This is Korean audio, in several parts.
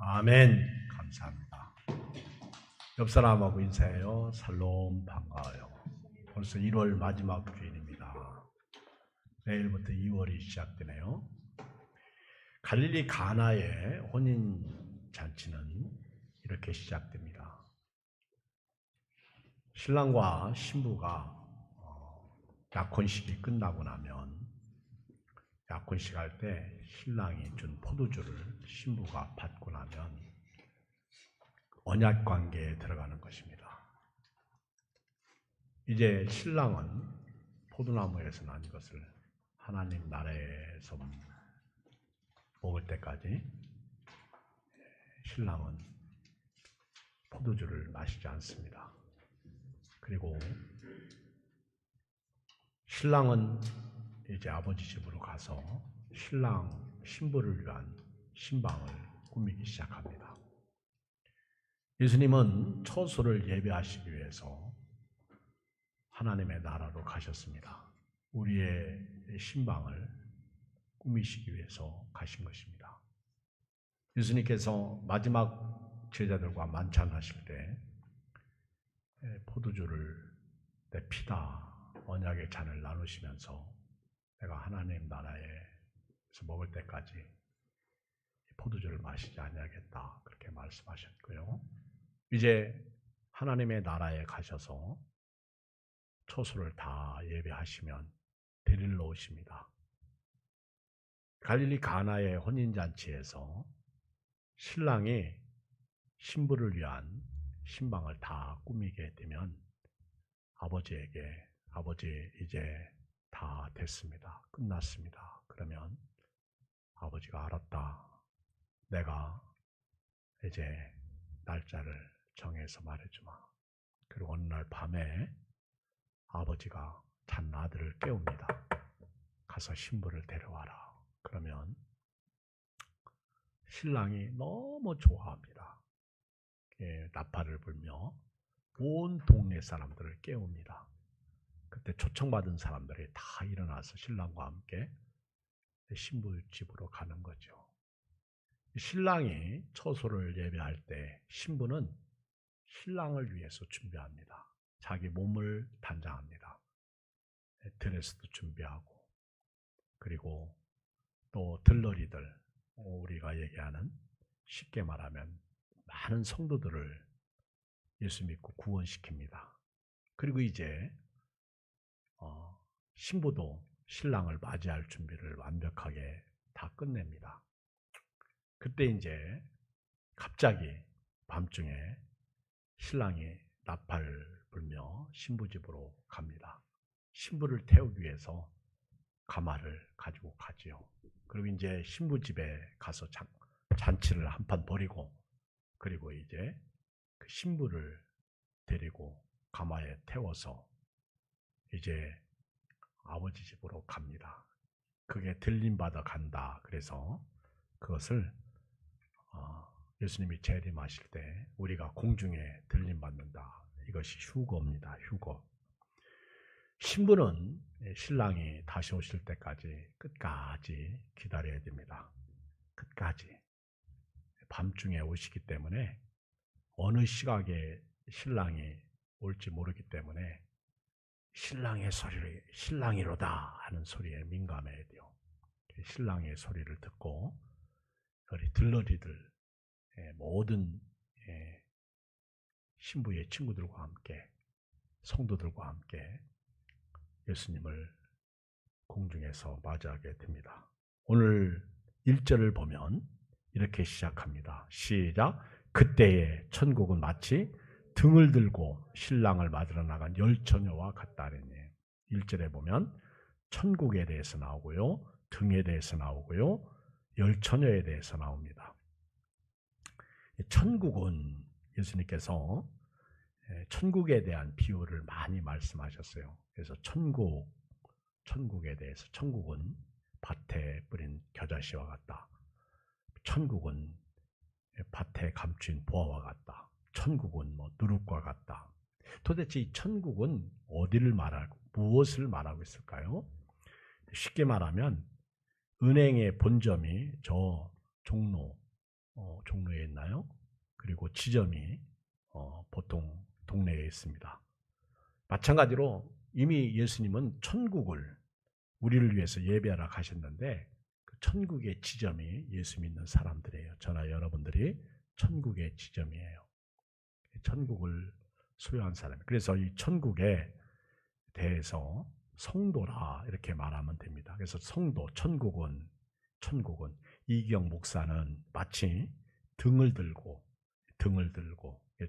아멘. 감사합니다. 옆 사람하고 인사해요. 살롬 반가워요. 벌써 1월 마지막 주일입니다. 내일부터 2월이 시작되네요. 갈릴리 가나의 혼인 잔치는 이렇게 시작됩니다. 신랑과 신부가 약혼식이 끝나고 나면 약혼식 할 때 신랑이 준 포도주를 신부가 받고 나면 언약 관계에 들어가는 것입니다. 이제 신랑은 포도나무에서 난 것을 하나님 나라에서 먹을 때까지 신랑은 포도주를 마시지 않습니다. 그리고 신랑은 이제 아버지 집으로 가서 신부를 위한 신방을 꾸미기 시작합니다. 예수님은 처소를 예배하시기 위해서 하나님의 나라로 가셨습니다. 우리의 신방을 꾸미시기 위해서 가신 것입니다. 예수님께서 마지막 제자들과 만찬하실 때 포도주를 내 피다 언약의 잔을 나누시면서 내가 하나님 나라에서 먹을 때까지 포도주를 마시지 아니하겠다 그렇게 말씀하셨고요. 이제 하나님의 나라에 가셔서 초소를 다 예배하시면 데리러 오십니다. 갈릴리 가나의 혼인잔치에서 신랑이 신부를 위한 신방을 다 꾸미게 되면 아버지에게 아버지 이제 다 됐습니다. 끝났습니다. 그러면 아버지가 알았다. 내가 이제 날짜를 정해서 말해주마. 그리고 어느 날 밤에 아버지가 잔 아들을 깨웁니다. 가서 신부를 데려와라. 그러면 신랑이 너무 좋아합니다. 나팔을 불며 온 동네 사람들을 깨웁니다. 그때 초청받은 사람들이 다 일어나서 신랑과 함께 신부 집으로 가는 거죠. 신랑이 처소를 예배할 때 신부는 신랑을 위해서 준비합니다. 자기 몸을 단장합니다. 드레스도 준비하고 그리고 또 들러리들 우리가 얘기하는 쉽게 말하면 많은 성도들을 예수 믿고 구원시킵니다. 그리고 이제 신부도 신랑을 맞이할 준비를 완벽하게 다 끝냅니다. 그때 이제 갑자기 밤중에 신랑이 나팔 불며 신부 집으로 갑니다. 신부를 태우기 위해서 가마를 가지고 가지요. 그리고 이제 신부 집에 가서 잔치를 한판 벌이고 그리고 이제 그 신부를 데리고 가마에 태워서 이제 아버지 집으로 갑니다. 그게 들림받아 간다. 그래서 그것을 예수님이 재림하실 때 우리가 공중에 들림받는다. 이것이 휴거입니다. 휴거. 신부는 신랑이 다시 오실 때까지 끝까지 기다려야 됩니다. 끝까지. 밤중에 오시기 때문에 어느 시각에 신랑이 올지 모르기 때문에 신랑의 소리를 신랑이로다 하는 소리에 민감해야 돼요. 신랑의 소리를 듣고 우리 들러리들 모든 신부의 친구들과 함께 성도들과 함께 예수님을 공중에서 맞이하게 됩니다. 오늘 1절을 보면 이렇게 시작합니다. 시작. 그때에 천국은 마치 등을 들고 신랑을 맞으러 나간 열처녀와 같다라니. 1절에 보면 천국에 대해서 나오고요. 등에 대해서 나오고요. 열처녀에 대해서 나옵니다. 천국은 예수님께서 천국에 대한 비유를 많이 말씀하셨어요. 그래서 천국에 대해서 천국은 밭에 뿌린 겨자씨와 같다. 천국은 밭에 감춘 보화와 같다. 천국은 누룩과 같다. 도대체 이 천국은 어디를 말하고 무엇을 말하고 있을까요? 쉽게 말하면 은행의 본점이 저 종로 종로에 있나요? 그리고 지점이 보통 동네에 있습니다. 마찬가지로 이미 예수님은 천국을 우리를 위해서 예배하러 가셨는데 그 천국의 지점이 예수 믿는 사람들이에요. 저나 여러분들이 천국의 지점이에요. 천국을 소유한 사람. 그래서 이 천국에 대해서 성도라 이렇게 말하면 됩니다. 그래서 성도, 천국은 이기영 목사는 마치 등을 들고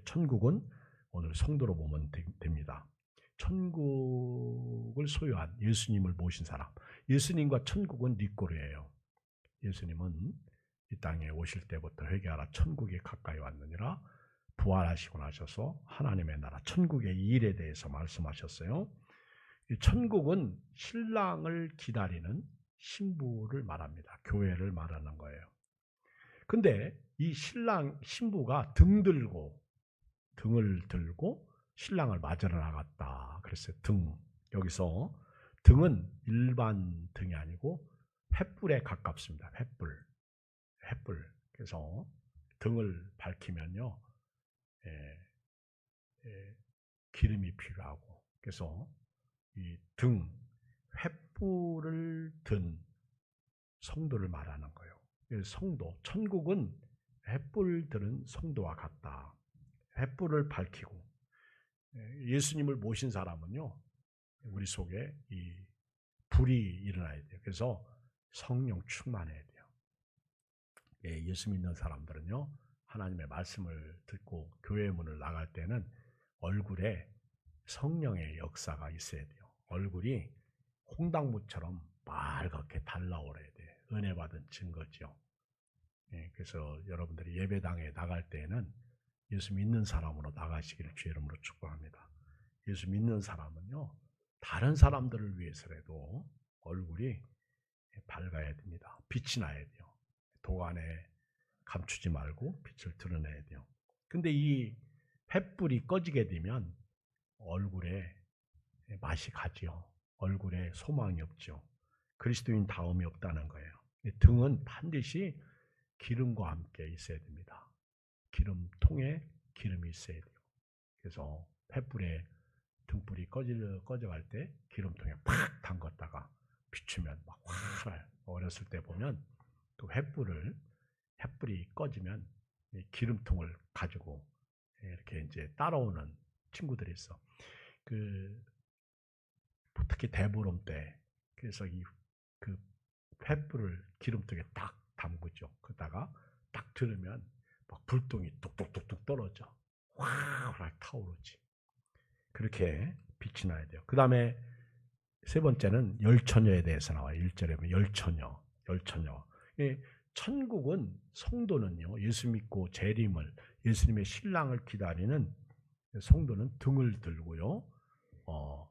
천국은 오늘 성도로 보면 됩니다. 천국을 소유한 예수님을 모신 사람. 예수님과 천국은 닉고르예요. 예수님은 이 땅에 오실 때부터 회개하라 천국이 가까이 왔느니라 부활하시고 나셔서 하나님의 나라 천국의 일에 대해서 말씀하셨어요. 천국은 신랑을 기다리는 신부를 말합니다. 교회를 말하는 거예요. 근데 이 신부가 등을 들고 신랑을 맞으러 나갔다. 그랬어요. 여기서 등은 일반 등이 아니고 횃불에 가깝습니다. 횃불. 그래서 등을 밝히면요, 기름이 필요하고, 그래서 이 횃불을 든 성도를 말하는 거예요. 성도, 천국은 횃불 들은 성도와 같다. 횃불을 밝히고 예수님을 모신 사람은요, 우리 속에 이 불이 일어나야 돼요. 그래서 성령 충만해야 돼요. 예수 믿는 사람들은요, 하나님의 말씀을 듣고 교회 문을 나갈 때는 얼굴에 성령의 역사가 있어야 돼요. 얼굴이 홍당무처럼 빨갛게 달라오래야 돼. 은혜 받은 증거죠. 그래서 여러분들이 예배당에 나갈 때에는 예수 믿는 사람으로 나가시기를 주의 이름으로 축복합니다. 예수 믿는 사람은요, 다른 사람들을 위해서라도 얼굴이 밝아야 됩니다. 빛이 나야 돼요. 도안에 감추지 말고 빛을 드러내야 돼요. 근데 이 횃불이 꺼지게 되면 얼굴에 맛이 가지요. 얼굴에 소망이 없죠. 그리스도인 다움이 없다는 거예요. 등은 반드시 기름과 함께 있어야 됩니다. 기름통에 기름이 있어야 돼요. 그래서 횃불에 등불이 꺼져갈 때 기름통에 팍 담갔다가 비추면 막 활활. 어렸을 때 보면 그 횃불이 꺼지면 기름통을 가지고 이렇게 이제 따라오는 친구들이 있어. 특히 대보름 때 그래서 그 횃불을 기름통에 딱 담그죠. 그러다가 딱 들으면 막 불똥이 뚝뚝뚝뚝 떨어져. 활활 타오르지. 그렇게 빛이 나야 돼요. 그 다음에 세 번째는 열처녀에 대해서 나와요. 1절에 보면 열처녀. 천국은 성도는요, 예수 믿고 재림을, 예수님의 신랑을 기다리는 성도는 등을 들고요,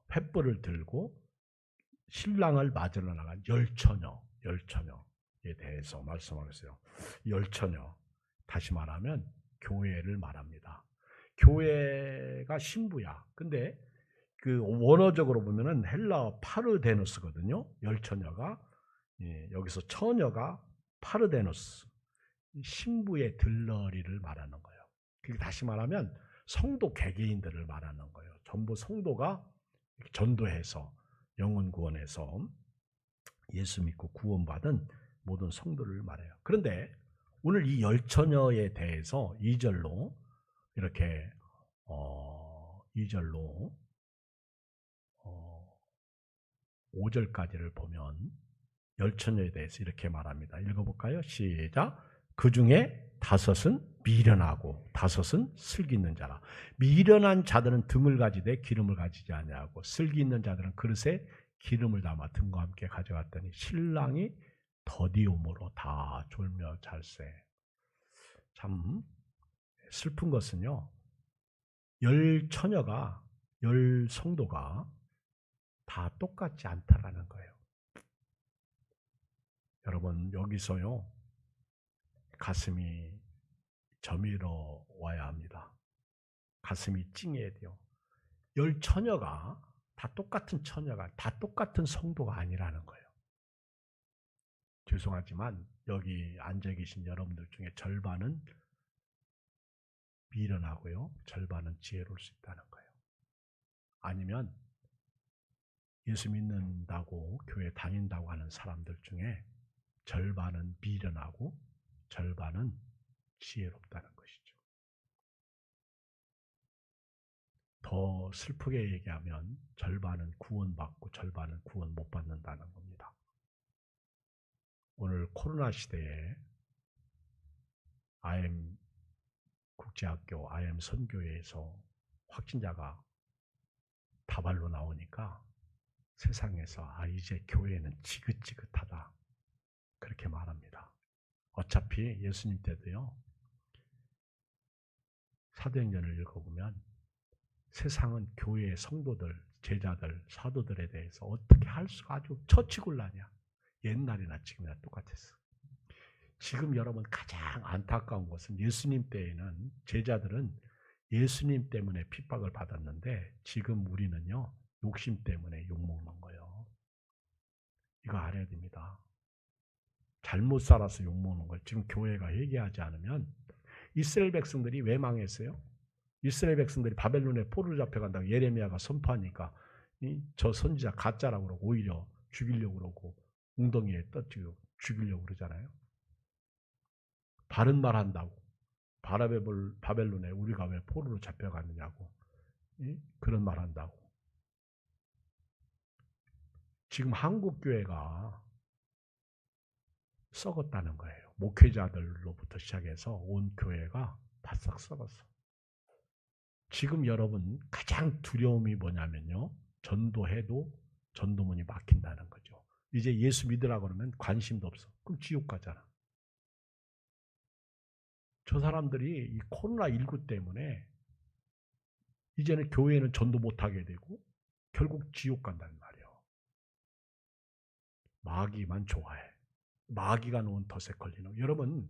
횃불을 들고 신랑을 맞으러 나간 열처녀에 대해서 말씀하고 있어요. 열처녀, 다시 말하면 교회를 말합니다. 교회가 신부야. 근데 그 원어적으로 보면은 헬라어 파르데노스거든요. 열처녀가. 여기서 처녀가 파르데노스. 신부의 들러리를 말하는 거예요. 그게 다시 말하면 성도 개개인들을 말하는 거예요. 전부 성도가 전도해서 영혼 구원해서 예수 믿고 구원받은 모든 성도를 말해요. 그런데 오늘 이 열처녀에 대해서 2절로 이렇게 2절로 5절까지를 보면 열처녀에 대해서 이렇게 말합니다. 읽어볼까요? 시작. 그 중에 5은 미련하고 5은 슬기 있는 자라. 미련한 자들은 등을 가지되 기름을 가지지 아니하고 슬기 있는 자들은 그릇에 기름을 담아 등과 함께 가져갔더니 신랑이 더디움으로 다 졸며 잘세. 참 슬픈 것은요, 열처녀가 열성도가 다 똑같지 않다라는 거예요. 여러분, 여기서요, 가슴이 저밀어 와야 합니다. 가슴이 찡해야 돼요. 열처녀가 다 똑같은 처녀가 다 똑같은 성도가 아니라는 거예요. 죄송하지만 여기 앉아 계신 여러분들 중에 절반은 미련하고요, 절반은 지혜로울 수 있다는 거예요. 아니면 예수 믿는다고 교회 다닌다고 하는 사람들 중에 절반은 미련하고 절반은 지혜롭다는 것이죠. 더 슬프게 얘기하면 절반은 구원받고 절반은 구원 못 받는다는 겁니다. 오늘 코로나 시대에 IM 국제학교, IM 선교회에서 확진자가 다발로 나오니까 세상에서 이제 교회는 지긋지긋하다 그렇게 말합니다. 어차피 예수님 때도요, 사도행전을 읽어보면 세상은 교회의 성도들, 제자들, 사도들에 대해서 어떻게 할 수가 아주 처치곤란이야. 옛날이나 지금이나 똑같았어. 지금 여러분 가장 안타까운 것은 예수님 때에는 제자들은 예수님 때문에 핍박을 받았는데 지금 우리는요, 욕심 때문에 욕먹는 거예요. 이거 알아야 됩니다. 잘못 살아서 욕먹는 거예요. 지금 교회가 회개하지 않으면. 이스라엘 백성들이 왜 망했어요? 이스라엘 백성들이 바벨론에 포로로 잡혀간다고 예레미야가 선포하니까 저 선지자 가짜라고 그러고 오히려 죽이려고 그러고 웅덩이에 떠지고 죽이려고 그러잖아요. 바른 말 한다고 바벨론에 우리가 왜 포로로 잡혀갔느냐고 그런 말 한다고. 지금 한국교회가 썩었다는 거예요. 목회자들로부터 시작해서 온 교회가 바싹 썩었어. 지금 여러분 가장 두려움이 뭐냐면요, 전도해도 전도문이 막힌다는 거죠. 이제 예수 믿으라고 그러면 관심도 없어. 그럼 지옥 가잖아. 저 사람들이 이 코로나19 때문에 이제는 교회는 전도 못하게 되고 결국 지옥 간다는 말이에요. 마귀만 좋아해. 마귀가 놓은 덫에 걸리는. 여러분,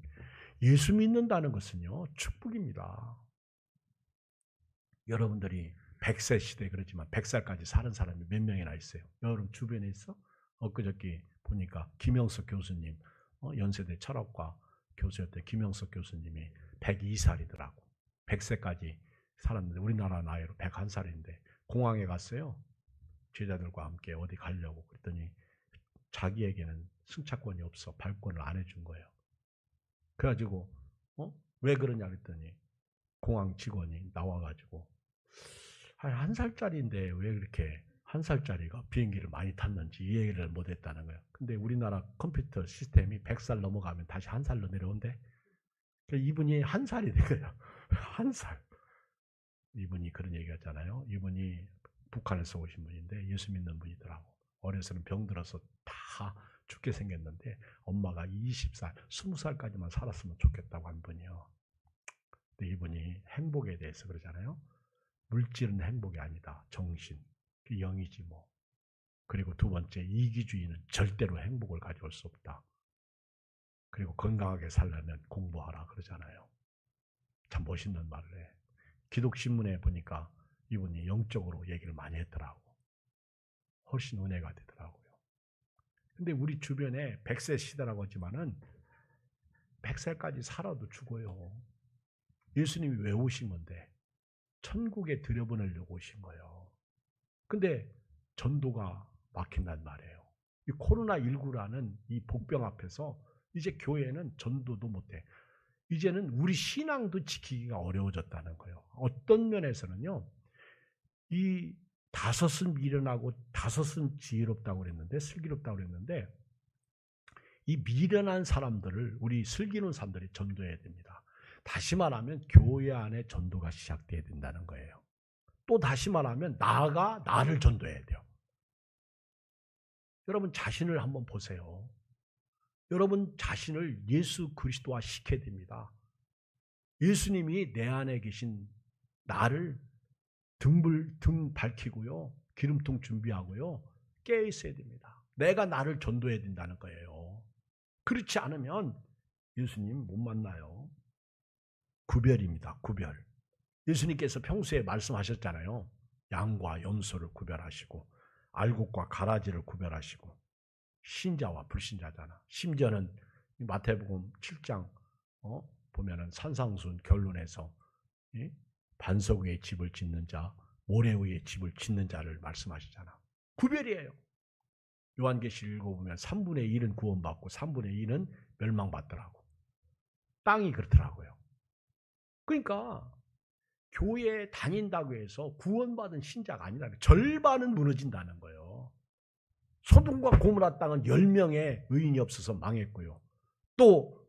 예수 믿는다는 것은요, 축복입니다. 여러분들이 100세 시대 그러지만 100살까지 사는 사람이 몇 명이나 있어요? 여러분 주변에 있어? 엊그저께 보니까 김영석 교수님, 연세대 철학과 교수였던 김영석 교수님이 102살이더라고. 100세까지 살았는데 우리나라 나이로 101살인데 공항에 갔어요. 제자들과 함께 어디 가려고. 그랬더니 자기에게는 승차권이 없어. 발권을 안 해준 거예요. 그래가지고 왜 그러냐 그랬더니 공항 직원이 나와가지고 한 살짜리인데 왜 그렇게 한 살짜리가 비행기를 많이 탔는지 이 얘기를 못했다는 거예요. 근데 우리나라 컴퓨터 시스템이 100살 넘어가면 다시 한 살로 내려온대. 이분이 한 살이 된 거예요. 한 살. 이분이 그런 얘기 하잖아요. 이분이 북한에서 오신 분인데 예수 믿는 분이더라고. 어려서는 병들어서 다 죽게 생겼는데 엄마가 20살, 20살까지만 살았으면 좋겠다고 한 분이요. 근데 이분이 행복에 대해서 그러잖아요. 물질은 행복이 아니다. 정신, 영이지 뭐. 그리고 두 번째, 이기주의는 절대로 행복을 가져올 수 없다. 그리고 건강하게 살려면 공부하라 그러잖아요. 참 멋있는 말을 해. 기독신문에 보니까 이분이 영적으로 얘기를 많이 했더라고. 훨씬 은혜가 되더라고요. 근데 우리 주변에 100세 시대라고 하지만은 100살까지 살아도 죽어요. 예수님이 왜 오신 건데? 천국에 들여보내려고 오신 거예요. 근데 전도가 막힌단 말이에요. 이 코로나19라는 이 복병 앞에서 이제 교회는 전도도 못해. 이제는 우리 신앙도 지키기가 어려워졌다는 거예요. 어떤 면에서는요, 이 다섯은 미련하고 다섯은 지혜롭다고 그랬는데, 슬기롭다고 그랬는데, 이 미련한 사람들을 우리 슬기로운 사람들이 전도해야 됩니다. 다시 말하면 교회 안에 전도가 시작돼야 된다는 거예요. 또 다시 말하면 나가 나를 전도해야 돼요. 여러분 자신을 한번 보세요. 여러분 자신을 예수 그리스도화 시켜야 됩니다. 예수님이 내 안에 계신 나를 등 밝히고요. 기름통 준비하고요. 깨어 있어야 됩니다. 내가 나를 전도해야 된다는 거예요. 그렇지 않으면 예수님 못 만나요. 구별입니다. 구별. 예수님께서 평소에 말씀하셨잖아요. 양과 염소를 구별하시고 알곡과 가라지를 구별하시고 신자와 불신자잖아. 심지어는 마태복음 7장 보면은 산상순 결론에서 반석 위에 집을 짓는 자, 모래 위에 집을 짓는 자를 말씀하시잖아. 구별이에요. 요한계시록 읽어보면 3분의 1은 구원받고 3분의 1은 멸망받더라고. 땅이 그렇더라고요. 그러니까 교회에 다닌다고 해서 구원받은 신자가 아니라 절반은 무너진다는 거예요. 소돔과 고모라 땅은 10명의 의인이 없어서 망했고요. 또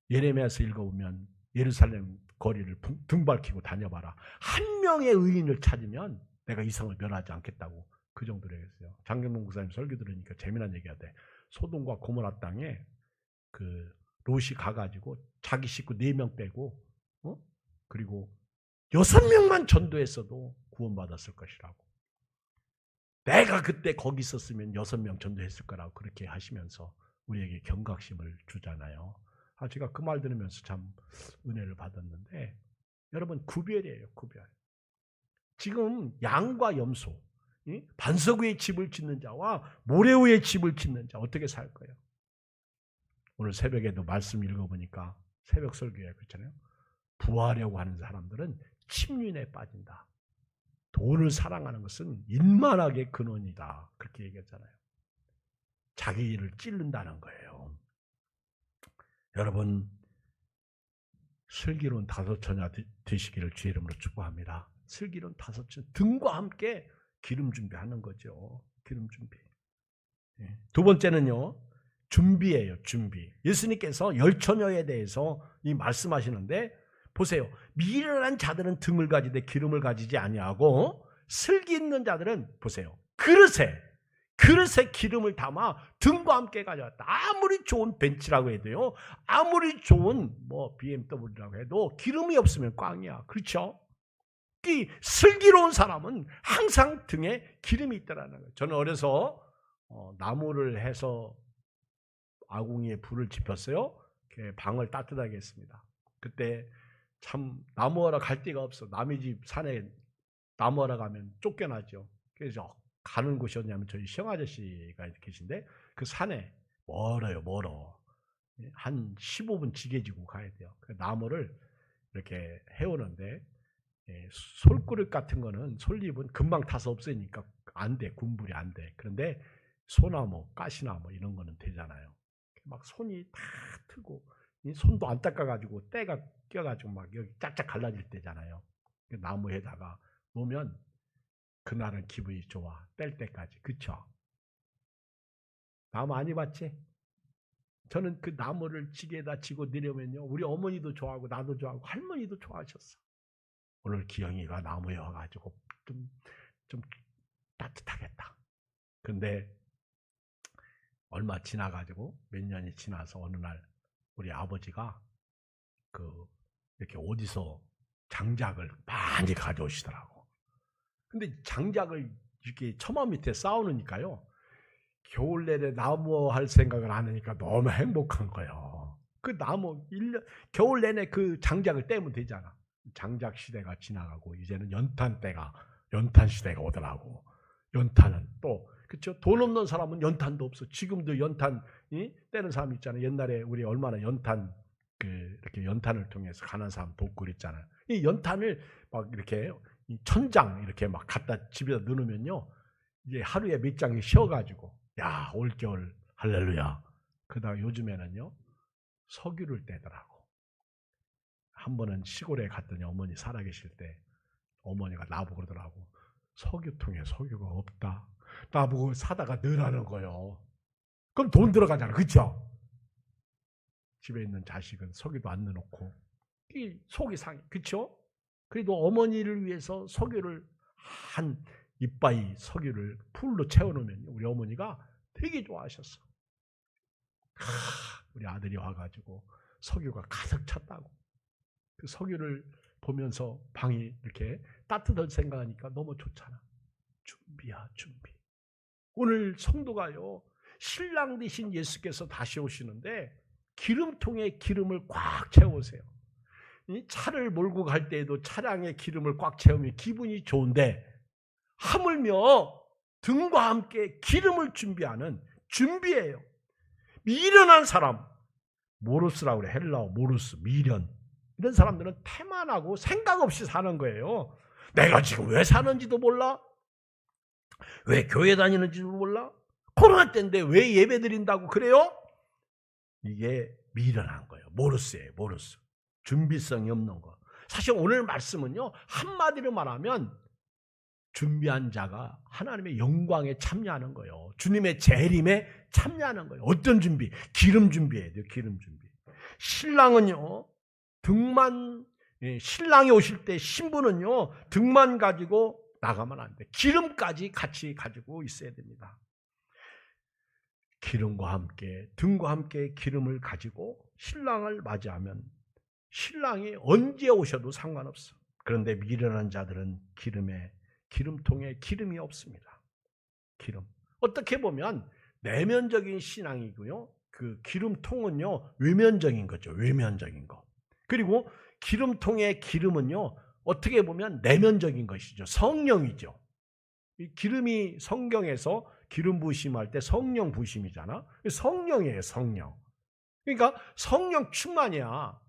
예레미야서 읽어보면 예루살렘 거리를 등 밝히고 다녀봐라. 한 명의 의인을 찾으면 내가 이성을 멸하지 않겠다고 그 정도로 했어요. 장경문 목사님 설교 들으니까 재미난 얘기가 돼. 소돔과 고모라 땅에 그 롯이 가가지고 자기 식구 4명 빼고 그리고 6명만 전도했어도 구원받았을 것이라고. 내가 그때 거기 있었으면 6명 전도했을 거라고 그렇게 하시면서 우리에게 경각심을 주잖아요. 제가 그 말 들으면서 참 은혜를 받았는데 여러분 구별이에요. 구별. 지금 양과 염소, 반석 위에 집을 짓는 자와 모래 위에 집을 짓는 자 어떻게 살 거예요? 오늘 새벽에도 말씀 읽어보니까 새벽 설교에 그렇잖아요. 부하려고 하는 사람들은 침륜에 빠진다. 돈을 사랑하는 것은 인만하게 근원이다. 그렇게 얘기했잖아요. 자기 일을 찌른다는 거예요. 여러분 슬기로운 5처녀 되시기를 주의 이름으로 축복합니다. 슬기로운 5처녀 등과 함께 기름 준비하는 거죠. 기름 준비. 두 번째는요. 준비예요. 준비. 예수님께서 10처녀에 대해서 이 말씀하시는데 보세요. 미련한 자들은 등을 가지되 기름을 가지지 아니하고 슬기 있는 자들은 보세요. 그릇에 기름을 담아 등과 함께 가져왔다. 아무리 좋은 벤츠라고 해도요. 아무리 좋은 BMW라고 해도 기름이 없으면 꽝이야. 그렇죠? 이 슬기로운 사람은 항상 등에 기름이 있다라는 거예요. 저는 어려서 나무를 해서 아궁이에 불을 지폈어요. 방을 따뜻하게 했습니다. 그때 참 나무하러 갈 데가 없어. 남의 집 산에 나무하러 가면 쫓겨나죠. 그래서 가는 곳이 어디냐면 저희 시영아저씨가 계신데 그 산에 멀어. 한 15분 지게지고 가야 돼요. 그 나무를 이렇게 해오는데 솔그릇 같은 거는 솔잎은 금방 타서 없으니까 안 돼. 군불이 안 돼. 그런데 소나무, 가시나무 이런 거는 되잖아요. 막 손이 다 트고 손도 안 닦아가지고 때가 껴가지고 막 여기 짝짝 갈라질 때잖아요. 그 나무에다가 놓으면 그날은 기분이 좋아. 뗄 때까지. 그쵸? 나무 많이 봤지? 저는 그 나무를 지게에다 지고 내려오면요. 우리 어머니도 좋아하고 나도 좋아하고 할머니도 좋아하셨어. 오늘 기영이가 나무에 와가지고 좀 따뜻하겠다. 근데 얼마 지나가지고 몇 년이 지나서 어느 날 우리 아버지가 이렇게 어디서 장작을 많이 가져오시더라고. 근데 장작을 이렇게 처마 밑에 쌓아놓으니까요. 겨울 내내 나무 할 생각을 안 하니까 너무 행복한 거예요. 그 나무 1년 겨울 내내 그 장작을 떼면 되잖아. 장작 시대가 지나가고 이제는 연탄 시대가 오더라고. 연탄은 또 그렇죠. 돈 없는 사람은 연탄도 없어. 지금도 연탄 떼는 사람 있잖아요. 옛날에 우리 얼마나 연탄 이렇게 연탄을 통해서 가난 사람 돕고 그랬잖아요. 이 연탄을 막 이렇게 천장 이렇게 막 갖다 집에다 넣으면요. 이제 하루에 몇 장이 쉬어가지고 야 올겨울 할렐루야. 그다음 요즘에는요 석유를 떼더라고. 한 번은 시골에 갔더니 어머니 살아계실 때 어머니가 나보고 그러더라고. 석유통에 석유가 없다. 나보고 사다가 넣으라는 거예요. 그럼 돈 들어가잖아. 그렇죠? 집에 있는 자식은 석유도 안 넣어놓고 이 속이 상해. 그렇죠? 그래도 어머니를 위해서 석유를 한 이빠이 석유를 풀로 채워놓으면 우리 어머니가 되게 좋아하셨어. 우리 아들이 와가지고 석유가 가득 찼다고. 그 석유를 보면서 방이 이렇게 따뜻할 생각하니까 너무 좋잖아. 준비야 준비. 오늘 성도가요. 신랑 되신 예수께서 다시 오시는데 기름통에 기름을 꽉 채우세요. 이 차를 몰고 갈 때에도 차량에 기름을 꽉 채우면 기분이 좋은데 하물며 등과 함께 기름을 준비해요. 미련한 사람, 모르스라고 그래. 헬라어 모르스, 미련. 이런 사람들은 태만하고 생각 없이 사는 거예요. 내가 지금 왜 사는지도 몰라. 왜 교회 다니는지도 몰라. 코로나 때인데 왜 예배 드린다고 그래요? 이게 미련한 거예요. 모르스예요. 모르스. 준비성이 없는 거. 사실 오늘 말씀은요, 한마디로 말하면 준비한 자가 하나님의 영광에 참여하는 거예요. 주님의 재림에 참여하는 거예요. 어떤 준비? 기름 준비해야 돼요. 기름 준비. 신랑은요, 신랑이 오실 때 신부는요, 등만 가지고 나가면 안 돼. 기름까지 같이 가지고 있어야 됩니다. 기름과 함께, 등과 함께 기름을 가지고 신랑을 맞이하면 신랑이 언제 오셔도 상관없어. 그런데 미련한 자들은 기름통에 기름이 없습니다. 기름. 어떻게 보면 내면적인 신앙이고요. 그 기름통은요, 외면적인 거죠. 외면적인 거. 그리고 기름통의 기름은요, 어떻게 보면 내면적인 것이죠. 성령이죠. 이 기름이 성경에서 기름 부심할 때 성령 부심이잖아. 성령이에요, 성령. 그러니까 성령 충만이야.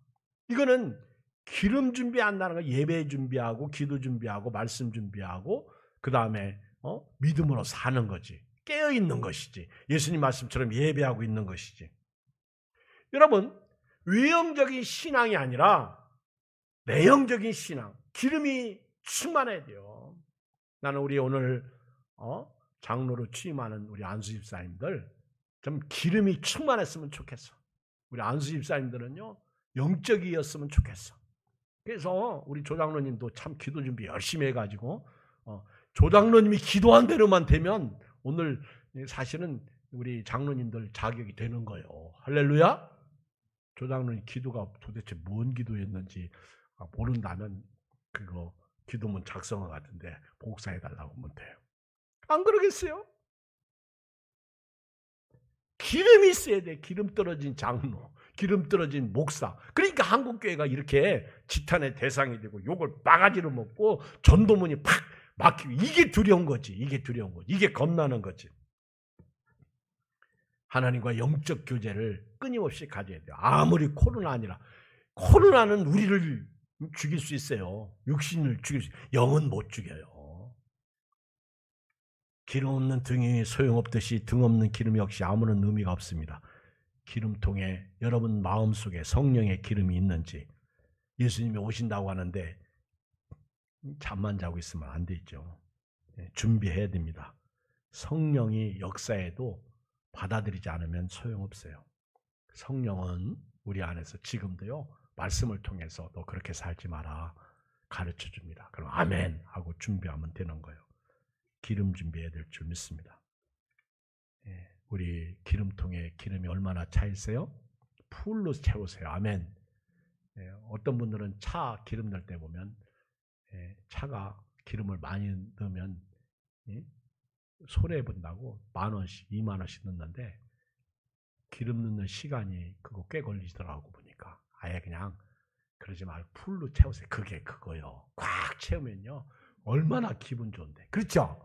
이거는 기름 준비한다는 거, 예배 준비하고 기도 준비하고 말씀 준비하고 그 다음에 믿음으로 사는 거지. 깨어 있는 것이지. 예수님 말씀처럼 예배하고 있는 것이지. 여러분, 외형적인 신앙이 아니라 내형적인 신앙, 기름이 충만해야 돼요. 나는 우리 오늘 장로로 취임하는 우리 안수 집사님들 좀 기름이 충만했으면 좋겠어. 우리 안수 집사님들은요, 영적이었으면 좋겠어. 그래서 우리 조장로님도 참 기도 준비 열심히 해가지고 조장로님이 기도한 대로만 되면 오늘 사실은 우리 장로님들 자격이 되는 거예요. 할렐루야. 조장로님 기도가 도대체 뭔 기도였는지 모른다면 그거 기도문 작성한 것 같은데 복사해달라고 하면 돼요. 안 그러겠어요? 기름이 있어야 돼. 기름 떨어진 장로, 기름 떨어진 목사. 그러니까 한국교회가 이렇게 지탄의 대상이 되고 욕을 바가지로 먹고 전도문이 팍 막히고, 이게 두려운 거지. 이게 두려운 거지. 이게 겁나는 거지. 하나님과 영적 교제를 끊임없이 가져야 돼요. 아무리 코로나 아니라. 코로나는 우리를 죽일 수 있어요. 육신을 죽일 수 있어요. 영은 못 죽여요. 기름 없는 등이 소용없듯이 등 없는 기름 역시 아무런 의미가 없습니다. 기름통에 여러분 마음속에 성령의 기름이 있는지, 예수님이 오신다고 하는데 잠만 자고 있으면 안 되죠. 준비해야 됩니다. 성령이 역사해도 받아들이지 않으면 소용없어요. 성령은 우리 안에서 지금도요, 말씀을 통해서 너 그렇게 살지 마라 가르쳐 줍니다. 그럼 아멘 하고 준비하면 되는 거예요. 기름 준비해야 될 줄 믿습니다. 우리 기름통에 기름이 얼마나 차 있어요? 풀로 채우세요. 아멘. 어떤 분들은 차 기름 넣을 때 보면 차가 기름을 많이 넣으면 손해본다고 10,000원씩 20,000원씩 넣는데 기름 넣는 시간이 그거 꽤 걸리더라고 보니까. 아예 그냥 그러지 말고 풀로 채우세요. 그게 그거요. 꽉 채우면요 얼마나 기분 좋은데. 그렇죠?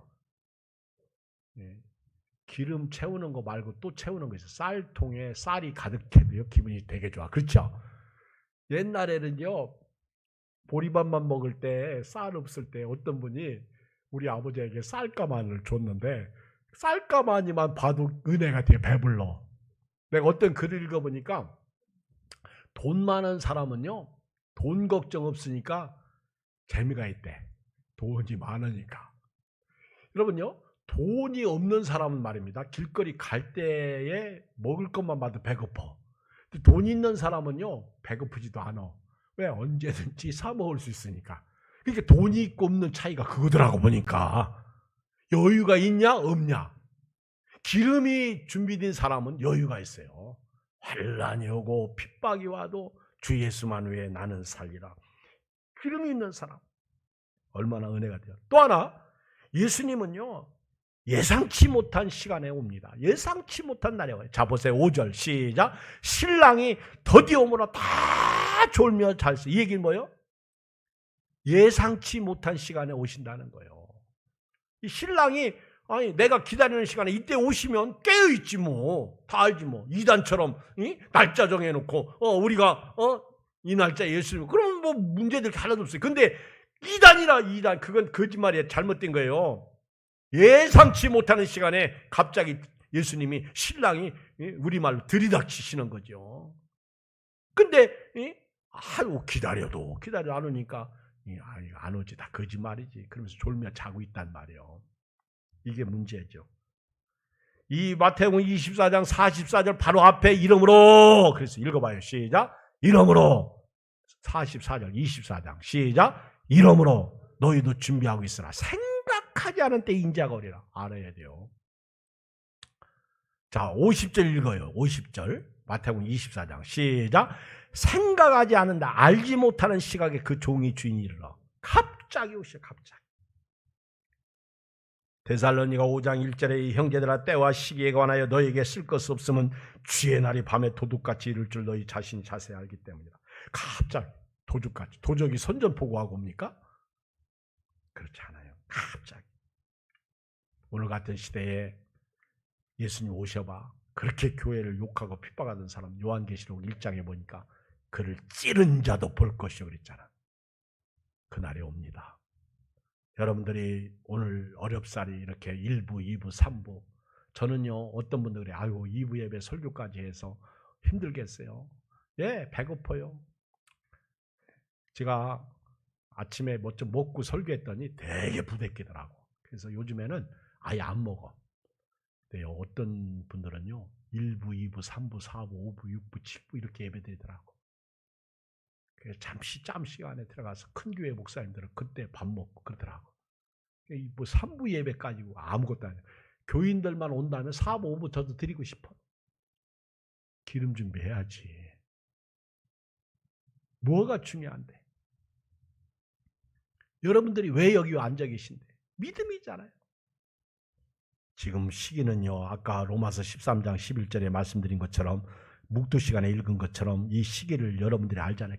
기름 채우는 거 말고 또 채우는 거 있어요. 쌀통에 쌀이 가득해도요 기분이 되게 좋아. 그렇죠? 옛날에는요 보리밥만 먹을 때 쌀 없을 때 어떤 분이 우리 아버지에게 쌀가마니를 줬는데 쌀가마니만 봐도 은혜가 되게 배불러. 내가 어떤 글을 읽어보니까 돈 많은 사람은요 돈 걱정 없으니까 재미가 있대. 돈이 많으니까. 여러분요, 돈이 없는 사람은 말입니다, 길거리 갈 때에 먹을 것만 봐도 배고파. 돈 있는 사람은요 배고프지도 않아. 왜? 언제든지 사 먹을 수 있으니까. 그러니까 돈이 있고 없는 차이가 그거더라고 보니까. 여유가 있냐 없냐. 기름이 준비된 사람은 여유가 있어요. 환난이 오고 핍박이 와도 주 예수만 위해 나는 살리라. 기름이 있는 사람 얼마나 은혜가 돼요. 또 하나, 예수님은요 예상치 못한 시간에 옵니다. 예상치 못한 날에 와요. 자 보세요. 5절 시작. 신랑이 드디어 오므로 다 졸며 잘서. 이 얘기는 뭐예요? 예상치 못한 시간에 오신다는 거예요. 이 신랑이 아니 내가 기다리는 시간에 이때 오시면 깨어있지 뭐. 다 알지 뭐. 이단처럼 날짜 정해놓고 우리가 이 날짜 예수님 그러면 뭐 문제들 하나도 없어요. 근데 이단이라 이단 그건 거짓말이에요. 잘못된 거예요. 예상치 못하는 시간에 갑자기 예수님이 신랑이 우리말로 들이닥치시는 거죠. 근데 아이고 기다려 안 오니까 안 오지 다 거짓말이지. 그러면서 졸며 자고 있단 말이에요. 이게 문제죠. 이 마태복음 24장 44절 바로 앞에 이름으로 그래서 읽어봐요. 시작. 이름으로 44절 24장 시작. 이름으로 너희도 준비하고 있으라. 생각하지 않은 때 인자가 오리라. 알아야 돼요. 자 50절 읽어요. 50절 마태복음 24장 시작. 생각하지 않는다. 알지 못하는 시각에 그 종이 주인이 이르러 갑자기 오시오. 갑자기. 데살로니가 5장 1절에 형제들아 때와 시기에 관하여 너에게 쓸 것 없으면 주의 날이 밤에 도둑같이 이를 줄 너희 자신이 자세히 알기 때문이다. 갑자기 도둑같이. 도적이 선전포고하고 옵니까? 그렇지 않아요. 갑자기. 오늘 같은 시대에 예수님 오셔봐. 그렇게 교회를 욕하고 핍박하던 사람 요한계시록 1장에 보니까 그를 찌른 자도 볼 것이요 그랬잖아. 그날이 옵니다. 여러분들이 오늘 어렵사리 이렇게 1부, 2부, 3부 저는요 어떤 분들이 그래 아이고 2부 예배 설교까지 해서 힘들겠어요. 예, 배고파요. 제가 아침에 뭐 좀 먹고 설교했더니 되게 부대끼더라고. 그래서 요즘에는 아예 안 먹어. 근데 어떤 분들은요 1부, 2부, 3부, 4부, 5부, 6부, 7부 이렇게 예배드리더라고. 그래서 잠시 짬 시간에 들어가서 큰 교회 목사님들은 그때 밥 먹고 그러더라고. 뭐 3부 예배 가지고 아무것도 아니야. 교인들만 온다면 4부, 5부 저도 드리고 싶어. 기름 준비해야지. 뭐가 중요한데? 여러분들이 왜 여기 앉아 계신데? 믿음이잖아요. 지금 시기는요. 아까 로마서 13장 11절에 말씀드린 것처럼 묵도 시간에 읽은 것처럼 이 시기를 여러분들이 알잖아요.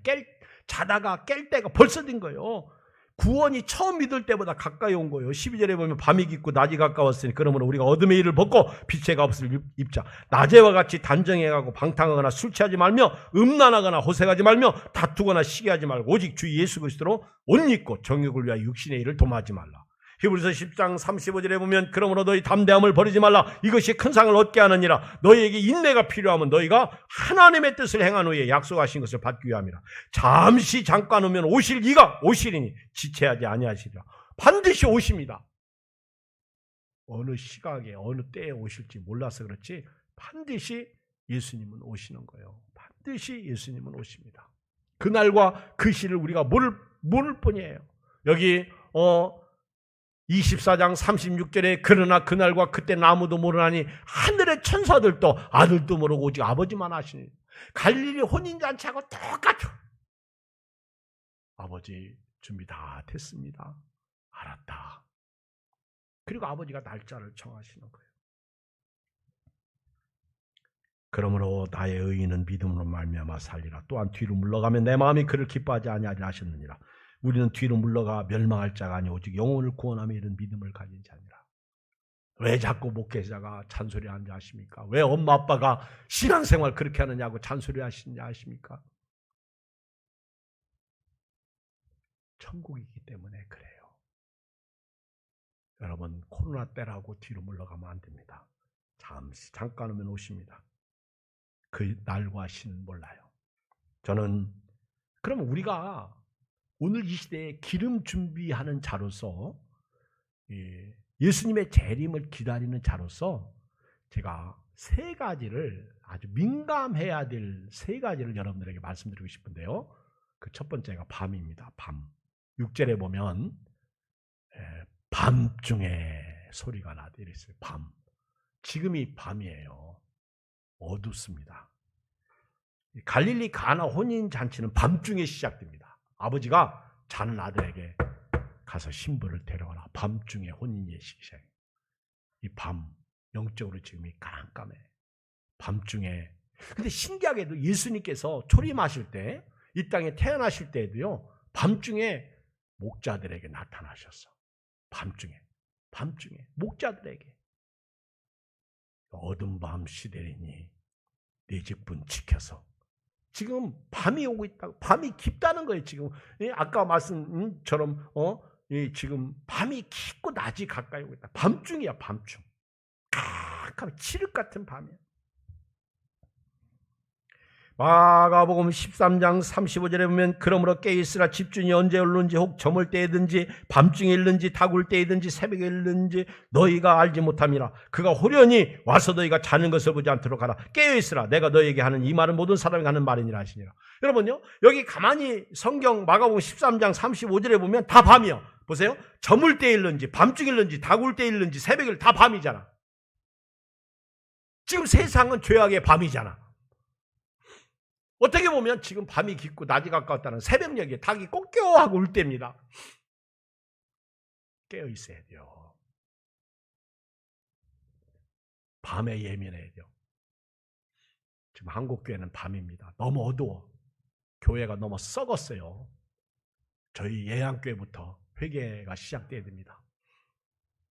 자다가 깰 때가 벌써 된 거예요. 구원이 처음 믿을 때보다 가까이 온 거예요. 12절에 보면 밤이 깊고 낮이 가까웠으니 그러므로 우리가 어둠의 일을 벗고 빛의 값을 입자. 낮에와 같이 단정해가고 방탕하거나 술 취하지 말며 음란하거나 호색하지 말며 다투거나 시기하지 말고 오직 주 예수 그리스도로 옷 입고 정욕을 위하여 육신의 일을 도모하지 말라. 히브리서 10장 35절에 보면 그러므로 너희 담대함을 버리지 말라. 이것이 큰 상을 얻게 하느니라. 너희에게 인내가 필요하면 너희가 하나님의 뜻을 행한 후에 약속하신 것을 받기 위함이라. 잠시 잠깐 오면 오실 이가 오시리니 지체하지 아니하시리라. 반드시 오십니다. 어느 시각에 어느 때에 오실지 몰라서 그렇지 반드시 예수님은 오시는 거예요. 반드시 예수님은 오십니다. 그날과 그 시를 우리가 모를 뿐이에요. 여기 24장 36절에 그러나 그날과 그때는 아무도 모르나니 하늘의 천사들도 아들도 모르고 오직 아버지만 아시니. 갈릴리 혼인잔치하고 똑같죠. 아버지 준비 다 됐습니다. 알았다. 그리고 아버지가 날짜를 정하시는 거예요. 그러므로 나의 의인은 믿음으로 말미암아 살리라. 또한 뒤로 물러가면 내 마음이 그를 기뻐하지 아니하리라 하셨느니라. 우리는 뒤로 물러가 멸망할 자가 아니 오직 영혼을 구원하며 이런 믿음을 가진 자니라. 왜 자꾸 목회자가 잔소리하는지 아십니까? 왜 엄마 아빠가 신앙생활 그렇게 하느냐고 잔소리하시는지 아십니까? 천국이기 때문에 그래요. 여러분 코로나 때라고 뒤로 물러가면 안 됩니다. 잠깐 오면 오십니다. 그 날과 시는 몰라요. 저는 그러면 우리가 오늘 이 시대에 기름 준비하는 자로서 예수님의 재림을 기다리는 자로서 제가 세 가지를 아주 민감해야 될 세 가지를 여러분들에게 말씀드리고 싶은데요. 그 첫 번째가 밤입니다. 밤. 6절에 보면 밤중에 소리가 나되 이랬어요. 밤. 지금이 밤이에요. 어둡습니다. 갈릴리 가나 혼인잔치는 밤중에 시작됩니다. 아버지가 자는 아들에게 가서 신부를 데려와라. 밤중에 혼인 예식이 시작해요. 이 밤, 영적으로 지금이 깜깜해. 밤중에. 근데 신기하게도 예수님께서 초림하실 때, 이 땅에 태어나실 때에도요, 밤중에 목자들에게 나타나셨어. 밤중에. 밤중에 목자들에게 어둠 밤 시대리니 네 집분 지켜서. 지금 밤이 오고 있다고. 밤이 깊다는 거예요. 지금 아까 말씀처럼 지금 밤이 깊고 낮이 가까이 오고 있다. 밤중이야. 밤중. 깜깜한 칠흑 같은 밤이야. 마가복음 13장 35절에 보면 그러므로 깨어있으라. 집주인이 언제 올는지 혹 저물 때이든지 밤중에 일는지 다굴 때이든지 새벽에 일는지 너희가 알지 못함이라. 그가 호련히 와서 너희가 자는 것을 보지 않도록 하라. 깨어있으라. 내가 너희에게 하는 이 말은 모든 사람이 하는 말이니라 하시니라. 여러분요, 여기 가만히 성경 마가복음 13장 35절에 보면 다 밤이야. 보세요. 저물 때 일는지 밤중에 일는지 다굴 때 일는지 새벽에 다 밤이잖아. 지금 세상은 죄악의 밤이잖아. 어떻게 보면 지금 밤이 깊고 낮이 가까웠다는 새벽녘에 닭이 꼭 깨어하고 울 때입니다. 깨어 있어야 돼요. 밤에 예민해야 돼요. 지금 한국교회는 밤입니다. 너무 어두워. 교회가 너무 썩었어요. 저희 예양교회부터 회개가 시작돼야 됩니다.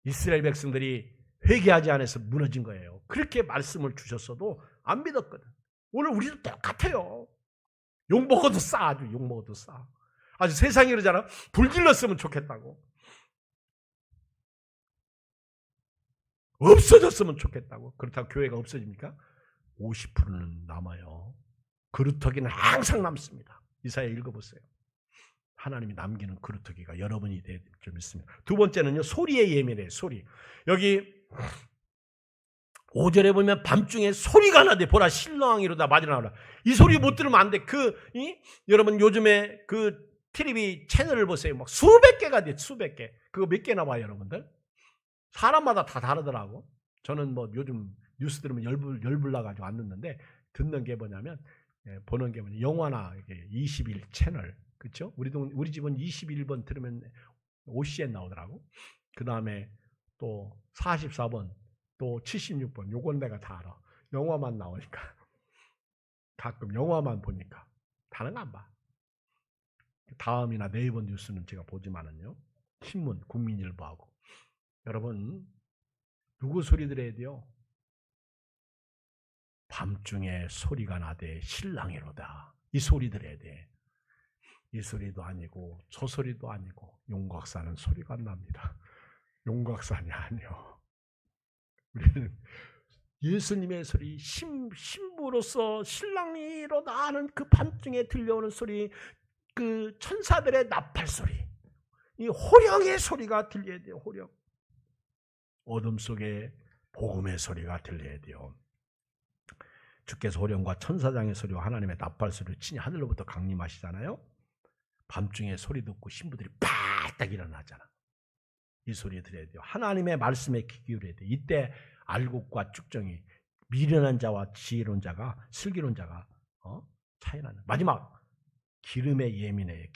이스라엘 백성들이 회개하지 않아서 무너진 거예요. 그렇게 말씀을 주셨어도 안 믿었거든. 오늘 우리도 똑같아요. 욕먹어도 싸. 아주 욕먹어도 싸. 아주 세상이 그러잖아. 불질렀으면 좋겠다고. 없어졌으면 좋겠다고. 그렇다고 교회가 없어집니까? 50%는 남아요. 그루터기는 항상 남습니다. 이사야 읽어보세요. 하나님이 남기는 그루터기가 여러분이 될 줄 믿습니다. 두 번째는요. 소리에 예민해요. 소리. 여기 5절에 보면 밤중에 소리가 나대. 보라 신랑이로다 맞으나오라. 이 소리 못 들으면 안 돼. 여러분 요즘에 그 TV 채널을 보세요. 막 수백 개가 돼. 수백 개. 그거 몇 개나 봐요 여러분들? 사람마다 다 다르더라고. 저는 뭐 요즘 뉴스 들으면 열불 나가지고 안 듣는데 듣는 게 뭐냐면 보는 게 뭐냐. 영화나 21 채널. 그렇죠? 우리 집은 21번 들으면 OCN 나오더라고. 그 다음에 또 44번. 또 76번, 요건 내가 다 알아. 영화만 나오니까. 가끔 영화만 보니까. 다른 거 안 봐. 다음이나 네이버 뉴스는 제가 보지만은요. 신문, 국민일보하고. 여러분, 누구 소리 들어야 돼요? 밤중에 소리가 나되 신랑이로다. 이 소리 들어야 돼. 이 소리도 아니고 저 소리도 아니고 용곽사는 소리가 안 납니다. 용곽산이 아니요. 우리는 예수님의 소리, 신부로서 신랑이로다 하는 그 밤중에 들려오는 소리, 그 천사들의 나팔 소리, 이 호령의 소리가 들려야 돼요. 호령. 어둠 속에 복음의 소리가 들려야 돼요. 주께서 호령과 천사장의 소리와 하나님의 나팔 소리를 친히 하늘로부터 강림하시잖아요. 밤중에 소리 듣고 신부들이 바짝 일어나잖아. 이 소리 들어야 돼요. 하나님의 말씀에 귀 기울여야 돼요. 이때 알곡과 쭉정이 미련한 자와 지혜로운 자가 슬기로운 자가 차이 나는. 마지막 기름에 예민해요.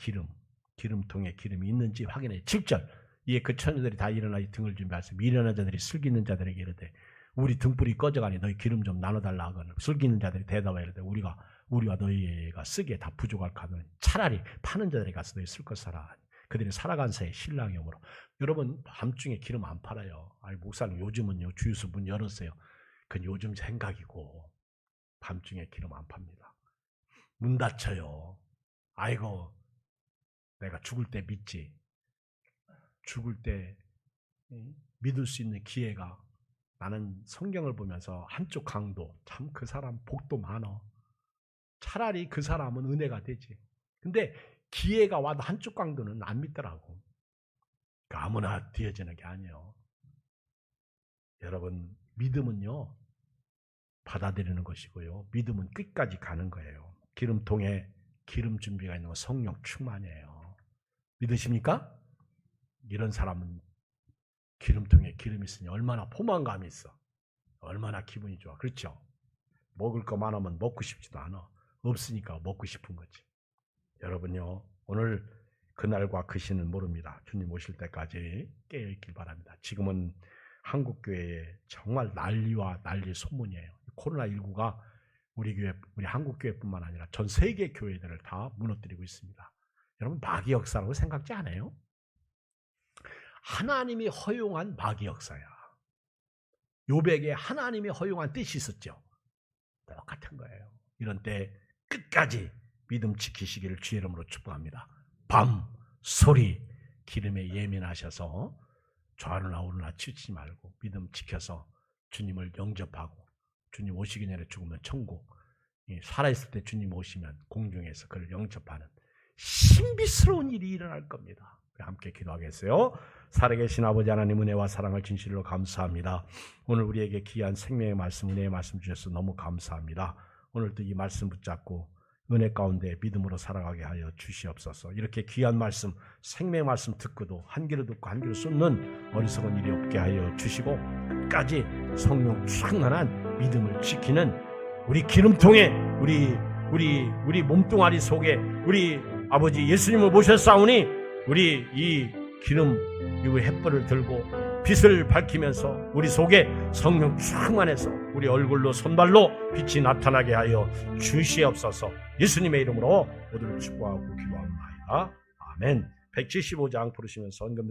기름통에 기름이 있는지 확인해요. 7절 이에 그 처녀들이 다 일어나 등을 준비하세요. 미련한 자들이 슬기 있는 자들에게 이르되 우리 등불이 꺼져가니 너희 기름 좀 나눠달라 하거늘 슬기 있는 자들이 대답하여 이르되 우리와 너희가 쓰기에 다 부족할 카더니 차라리 파는 자들이 가서 너희 쓸 것 사라. 그들이 살아간 새에 신랑이 오므로. 여러분 밤중에 기름 안 팔아요. 아니 목사님 요즘은요 주유소 문 열었어요. 그건 요즘 생각이고 밤중에 기름 안 팝니다. 문 닫혀요. 아이고 내가 죽을 때 믿지. 죽을 때 믿을 수 있는 기회가 나는 성경을 보면서 한쪽 강도 참 그 사람 복도 많어. 차라리 그 사람은 은혜가 되지. 근데 기회가 와도 한쪽 강도는 안 믿더라고. 아무나 되어지는 게 아니에요. 여러분 믿음은요 받아들이는 것이고요. 믿음은 끝까지 가는 거예요. 기름통에 기름 준비가 있는 건 성령 충만이에요. 믿으십니까? 이런 사람은 기름통에 기름이 있으니 얼마나 포만감이 있어. 얼마나 기분이 좋아. 그렇죠? 먹을 거 많으면 먹고 싶지도 않아. 없으니까 먹고 싶은 거지. 여러분요 오늘 그날과 그 시는 모릅니다. 주님 오실 때까지 깨어있길 바랍니다. 지금은 한국교회에 정말 난리와 난리 소문이에요. 코로나19가 우리 한국교회뿐만 아니라 전 세계 교회들을 다 무너뜨리고 있습니다. 여러분 마귀 역사라고 생각지 않아요? 하나님이 허용한 마귀 역사야. 욥에게 하나님이 허용한 뜻이 있었죠. 똑같은 거예요. 이런 때 끝까지 믿음 지키시기를 주의 이름으로 축복합니다. 밤, 소리, 기름에 예민하셔서 좌우나 우르나 치우치지 말고 믿음 지켜서 주님을 영접하고, 주님 오시기 전에 죽으면 천국, 살아있을 때 주님 오시면 공중에서 그를 영접하는 신비스러운 일이 일어날 겁니다. 함께 기도하겠어요. 살아계신 아버지 하나님, 은혜와 사랑을 진실로 감사합니다. 오늘 우리에게 귀한 생명의 말씀, 은혜의 말씀 주셔서 너무 감사합니다. 오늘도 이 말씀 붙잡고 은혜 가운데 믿음으로 살아가게 하여 주시옵소서. 이렇게 귀한 말씀, 생명의 말씀 듣고도 한 귀로 듣고 한 귀로 쏟는 어리석은 일이 없게 하여 주시고, 끝까지 성령 충만한 믿음을 지키는 우리 기름통에, 우리 몸뚱아리 속에 우리 아버지 예수님을 모셨사오니, 우리 이 기름, 이 햇불을 들고 빛을 밝히면서 우리 속에 성령 충만해서 우리 얼굴로 손발로 빛이 나타나게 하여 주시옵소서. 예수님의 이름으로 모두를 축복하고 기도합니다. 아멘. 175장 부르시면서 헌금